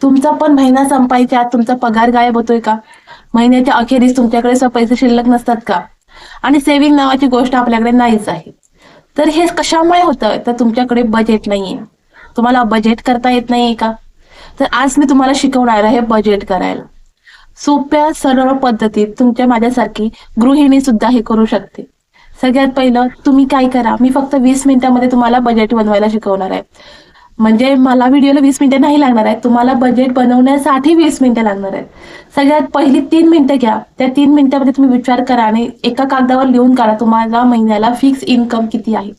तुमचा पण महिना संपायच्या आत तुमचा पगार गायब होतोय का? महिन्याच्या अखेरीस तुमच्याकडे पैसे शिल्लक नसतात का? आणि सेव्हिंग नावाची गोष्ट आपल्याकडे नाहीच आहे. तर हे कशामुळे होतं? तर तुमच्याकडे बजेट नाहीये. तुम्हाला बजेट करता येत नाहीये का? तर आज मी तुम्हाला शिकवणार आहे बजेट करायला. सोप्या सरळ पद्धतीत तुमच्या माझ्यासारखी गृहिणी सुद्धा हे करू शकते. सगळ्यात पहिलं तुम्ही काय करा, मी फक्त 20 मिनिटांमध्ये तुम्हाला बजेट बनवायला शिकवणार आहे. म्हणजे मला व्हिडिओला 20 मिनिटं नाही लागणार आहेत, तुम्हाला बजेट बनवण्यासाठी 20 मिनिटं लागणार आहेत. सगळ्यात पहिली 3 मिनिटं घ्या. त्या 3 मिनिटांमध्ये तुम्ही विचार करा आणि एका कागदावर लिहून काढा तुम्हाला महिन्याला फिक्स इन्कम किती आहे,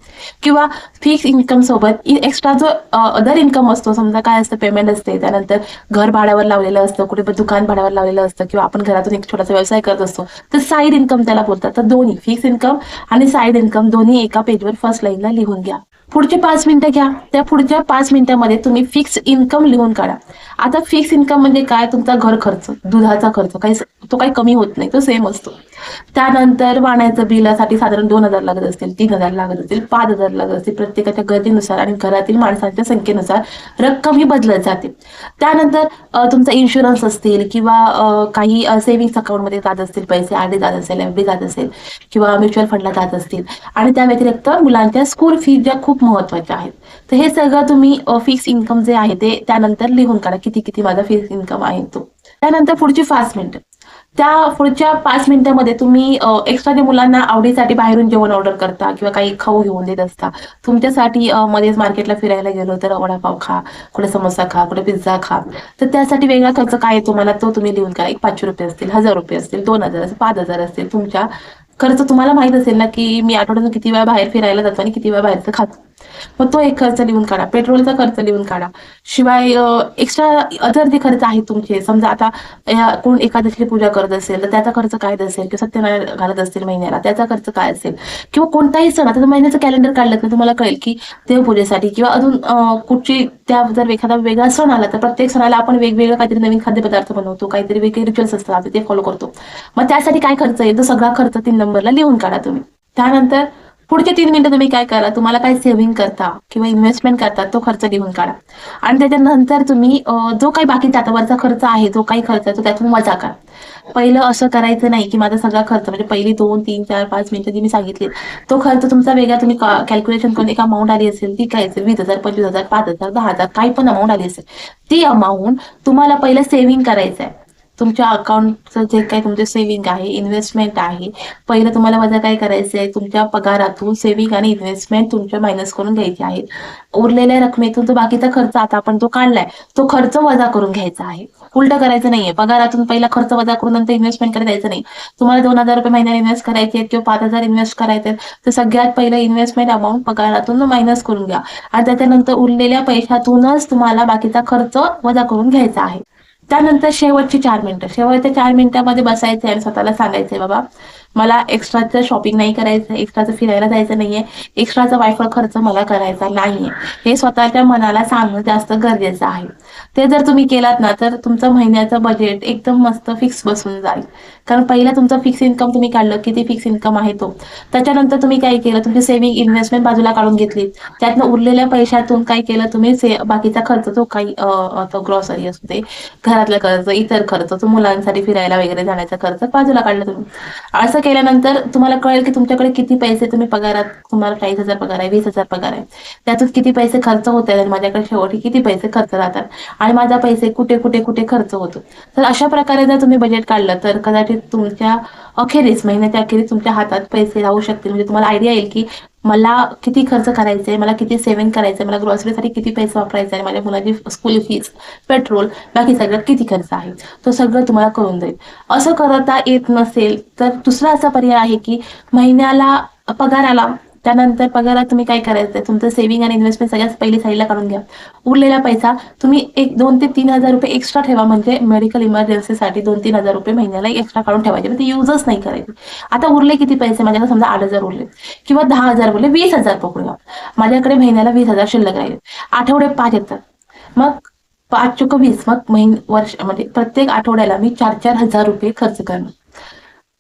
किंवा फिक्स इन्कम सोबत एक्स्ट्रा जो अदर इन्कम असतो, समजा काय असतं, पेमेंट असते, त्यानंतर घर भाड्यावर लावलेलं असतं, कुठे दुकान भाड्यावर लावलेलं असतं, किंवा आपण घरातून एक छोटासा व्यवसाय करत असतो, तर साईड इन्कम त्याला बोलतात. तर दोन्ही फिक्स इन्कम आणि साईड इन्कम दोन्ही एका पेजवर फर्स्ट लाईनला लिहून घ्या. पुढचे 5 मिनिटं घ्या. त्या पुढच्या 5 मिनिटांमध्ये तुम्ही फिक्स इन्कम लिहून काढा. आता फिक्स इन्कम म्हणजे काय? तुमचा घर खर्च, दुधाचा खर्च, तो काही कमी होत नाही, तो सेम असतो. त्यानंतर पाण्याचं बिलासाठी साधारण 2,000 लागत असतील, 3,000 लागत असतील, 5,000 लागत असतील. प्रत्येकाच्या गरजेनुसार आणि घरातील माणसांच्या संख्येनुसार रक्कम ही बदलत जाते. त्यानंतर तुमचा इन्शुरन्स असतील, किंवा काही सेव्हिंग्स अकाउंटमध्ये जात असतील पैसे, आरडी जात असेल, एफडी जात असेल, किंवा म्युच्युअल फंडला जात असतील, आणि त्या व्यतिरिक्त मुलांच्या स्कूल फीज ज्या खूप महत्वाच्या आहेत. तर हे सगळं तुम्ही फिक्स इन्कम जे आहे ते त्यानंतर लिहून काढा, किती किती माझा फिक्स इन्कम आहे तो. त्यानंतर पुढची 5 मिनिटं, त्या पुढच्या 5 मिनिटांमध्ये तुम्ही एक्स्ट्रा जे मुलांना आवडीसाठी बाहेरून जेवण ऑर्डर करता, किंवा काही खाऊ घेऊन देत असता, तुमच्यासाठी मध्येच मार्केटला फिरायला गेलो तर वडापाव खा, कुठे समोसा खा, कुठे पिझ्झा खा, तर त्यासाठी वेगळा खर्च काय आहे तुम्हाला तो तुम्ही लिहून काढा. 500 रुपये असतील, 1,000 रुपये असतील, 2,000 असतील, 5,000 असतील. तुमच्या खर्च तुम्हाला माहित असेल ना, की मी आठवड्यातून किती वेळा बाहेर फिरायला जातो आणि किती वेळा बाहेरचं खातो, मग तो एक खर्च लिहून काढा. पेट्रोलचा खर्च लिहून काढा. शिवाय एक्स्ट्रा अदर जे खर्च आहेत तुमचे, समजा आता कोण एकादशीची पूजा करत असेल तर त्याचा खर्च काय असेल, किंवा सत्यनारायण घालत असतील महिन्याला त्याचा खर्च काय असेल, किंवा कोणताही सण, आता महिन्याचं कॅलेंडर काढलं तर तुम्हाला कळेल की देवपूजेसाठी किंवा अजून कुठची त्या जर एखादा वेगळा सण आला तर प्रत्येक सणाला आपण वेगवेगळं काहीतरी नवीन खाद्यपदार्थ बनवतो, काहीतरी वेगळे रिच्युअल्स असतात, आपण ते फॉलो करतो. मग त्यासाठी काय खर्च आहे, तो सगळा खर्च 3 नंबरला लिहून काढा तुम्ही. त्यानंतर पुढचे 3 मिनिटं तुम्ही काय करा, तुम्हाला काय सेव्हिंग करता किंवा इन्व्हेस्टमेंट करता तो खर्च लिहून काढा. आणि त्याच्यानंतर तुम्ही जो काही बाकीचा आता वरचा खर्च आहे, जो काही खर्च आहे तो त्यातून वजा करा. पहिलं असं करायचं नाही की माझा सगळा खर्च, म्हणजे पहिली 2, 3, 4, 5 मिनिटं जी मी सांगितली तो खर्च तुमचा वेगळा तुम्ही कॅल्क्युलेशन करून एक अमाऊंट आली असेल, ती काय असेल, 20,000, 25,000, 5,000, 10,000, काही पण अमाऊंट आली असेल, ती अमाऊंट तुम्हाला पहिलं सेव्हिंग करायचं आहे. तुमच्या अकाउंटचं जे काही तुमचे सेव्हिंग आहे, इन्व्हेस्टमेंट आहे, पहिलं तुम्हाला वजा काय करायचं आहे, तुमच्या पगारातून सेव्हिंग आणि इन्व्हेस्टमेंट तुमच्या मायनस करून घ्यायची आहे. उरलेल्या रकमेतून जो बाकीचा खर्च आता आपण तो काढलाय तो खर्च वजा करून घ्यायचा आहे. उलट करायचं नाहीये, पगारातून पहिला खर्च वजा करून नंतर इन्व्हेस्टमेंट करायला द्यायचं नाही. तुम्हाला 2,000 रुपये महिन्याला इन्व्हेस्ट करायचे आहेत किंवा 5,000 इन्व्हेस्ट करायचे, तर सगळ्यात पहिलं इन्व्हेस्टमेंट अमाऊंट पगारातून मायनस करून घ्या, आणि त्याच्यानंतर उरलेल्या पैशातूनच तुम्हाला बाकीचा खर्च वजा करून घ्यायचा आहे. त्यानंतर शेवटची 4 मिनिटं, शेवटच्या 4 मिनिटांमध्ये बसायचं आणि स्वतःला सांगायचंय, बाबा मला एक्स्ट्राचं शॉपिंग नाही करायचं, एक्स्ट्राचं फिरायला जायचं नाहीये, एक्स्ट्राचा वायफळ खर्च मला करायचा नाहीये, हे स्वतःच्या मनाला सांगणं जास्त गरजेचं आहे. ते जर तुम्ही केलात ना तर तुमचं महिन्याचं बजेट एकदम मस्त फिक्स बसून जाईल. कारण पहिला तुमचं फिक्स इन्कम तुम्ही काढलं, किती फिक्स इन्कम आहे तो, त्याच्यानंतर तुम्ही काय केलं, तुमची सेव्हिंग इन्व्हेस्टमेंट बाजूला काढून घेतली, त्यातनं उरलेल्या पैशातून काय केलं तुम्ही, बाकीचा खर्च जो काही ग्रॉसरी असते, घरातला खर्च, इतर खर्च, तो मुलांसाठी फिरायला वगैरे जाण्याचा खर्च बाजूला काढला तुम्ही. असं केल्यानंतर तुम्हाला कळेल की तुमच्याकडे किती पैसे तुम्ही पगारात, तुम्हाला 40,000 पगार आहे, 20,000 पगार आहे, त्यातून किती पैसे खर्च होत आहेत, माझ्याकडे शेवटी किती पैसे खर्च राहतात, आणि माझा पैसे कुठे कुठे कुठे खर्च होतो. तर अशा प्रकारे जर तुम्ही बजेट काढलं तर कदाचित तुमच्या अखेरीस, महिन्याच्या अखेरीस तुमच्या हातात पैसे राहू शकतील. म्हणजे तुम्हाला आयडिया येईल की मला किती खर्च करायचे, मला किती सेव्हिंग करायचंय, मला ग्रॉसरीसाठी किती पैसे वापरायचे आहे, माझ्या मुलाची स्कूल फीस, पेट्रोल, बाकी सगळं किती खर्च आहे, तो सगळं तुम्हाला कळून जाईल. असं करता येत नसेल तर दुसरा असा पर्याय आहे की महिन्याला पगार आला, त्यानंतर पगारात तुम्ही काय करायचं, तुमचं सेव्हिंग आणि इन्व्हेस्टमेंट सगळ्यात पहिली साईडला काढून घ्या. उरलेला पैसा तुम्ही 2 ते 3,000 रुपये एक्स्ट्रा ठेवा, म्हणजे मेडिकल इमर्जन्सीसाठी 2-3 हजार रुपये महिन्याला एक्स्ट्रा काढून ठेवायचे, म्हणजे युजच नाही करायचे. आता उरले किती पैसे, माझ्याकडे समजा 8,000 उरले किंवा 10,000 उरले, 20,000 पकडूया, माझ्याकडे महिन्याला 20,000 शिल्लक राहिले, आठवडे 5 येतात, मग 5 चुक 20, मग वर्ष म्हणजे प्रत्येक आठवड्याला मी 4-4 हजार रुपये खर्च करणार.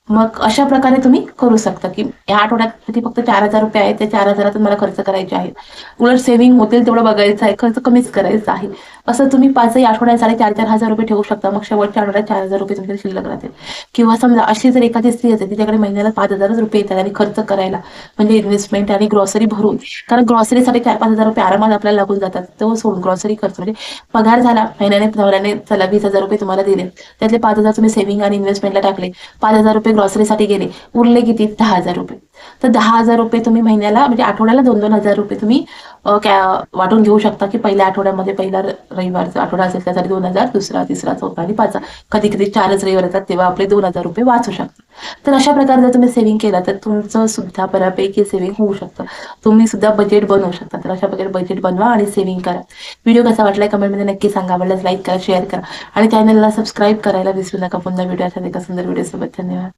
मग अशा प्रकारे तुम्ही करू शकता की या आठवड्यात किती फक्त 4,000 रुपये आहेत, त्या 4,000तून मला खर्च करायचे आहेत. उलट सेव्हिंग होतील तेवढं बघायचं आहे, खर्च कमीच करायचा आहे. असं तुम्ही 5ही आठवड्यात 4,500 रुपये ठेवू शकता. मग शेवटच्या आठवड्यात 4,000 रुपये तुमच्या शिल्लक राहतील. किंवा समजा अशी जर एखादी स्त्री असेल तिच्याकडे महिन्याला 5,000 रुपये येतात आणि खर्च करायला म्हणजे इन्व्हेस्टमेंट आणि ग्रॉसरी भरून, कारण ग्रॉसरीसाठी 4,000-5,000 रुपये आरामात आपल्याला लागून जातात. तो सोडून ग्रॉसरी खर्च म्हणजे पगार झाला महिन्याने, नवऱ्याने चला 20,000 रुपये तुम्हाला दिले, त्यातले 5,000 तुम्ही सेव्हिंग आणि इन्व्हेस्टमेंटला टाकले, 5,000 रुपये ग्रॉसरीसाठी गेले, उरले किती 10,000 रुपये. तर 10,000 रुपये तुम्ही महिन्याला म्हणजे आठवड्याला 2-2 हजार रुपये तुम्ही वाटून घेऊ शकता, की पहिल्या आठवड्यामध्ये पहिला रविवारचा आठवडा असेल त्यासाठी 2,000, दुसरा, तिसरा, चौथा आणि पाचवा, कधी कधी 4च रविवार येतात तेव्हा आपले 2,000 रुपये वाचू शकतात. तर अशा प्रकारे जर तुम्ही सेव्हिंग केलं तर तुमचं सुद्धा बऱ्यापैकी सेव्हिंग होऊ शकतं. तुम्ही सुद्धा बजेट बनवू शकता. तर अशा प्रकारे बजेट बनवा आणि सेव्हिंग करा. व्हिडिओ कसा वाटलाय कमेंटमध्ये नक्की सांगा. आवडल्यास लाईक करा, शेअर करा आणि चॅनलला सबस्क्राईब करायला विसरू नका. पुन्हा व्हिडिओ असा एका सुंदर व्हिडिओसोबत. धन्यवाद.